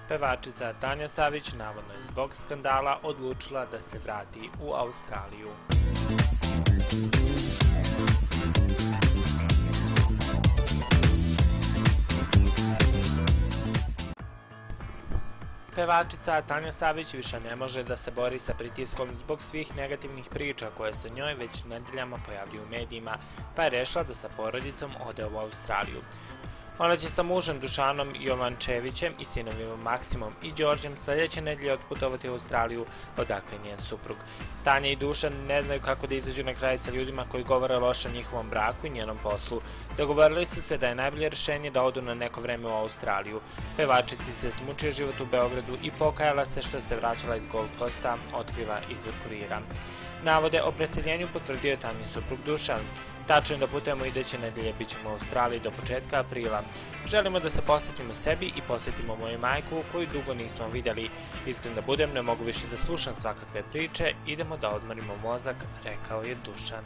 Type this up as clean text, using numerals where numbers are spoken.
Pevačica Tanja Savić navodno je zbog skandala odlučila da se vrati u Australiju. Pevačica Tanja Savić više ne može da se bori sa pritiskom zbog svih negativnih priča koje se njoj već nedeljama pojavljuju u medijima, pa je rešila da sa porodicom ode u Australiju. Ona će sa mužem Dušanom Jovančevićem i sinovima Maksimom i Đorđem sljedeće nedelje otputovati u Australiju, odakle njen suprug. Tanja i Dušan ne znaju kako da izađu na kraj sa ljudima koji govore loše o njihovom braku i njenom poslu. Dogovorili su se da je najbolje rešenje da odu na neko vreme u Australiju. Pevačici se smučio život u Beogradu i pokajala se što se vraćala iz Gold Coasta, otkriva izvor Kurira. Navode o preseljenju potvrdio je Tanjin suprug Dušan. Tačno je da putujemo iduće nedelje, bit ćemo u Australiji do početka aprila. Želimo da se posvetimo sebi i posvetimo moju majku koju dugo nismo vidjeli. Iskren da budem, ne mogu više da slušam svakakve priče, idemo da odmorimo mozak, rekao je Dušan.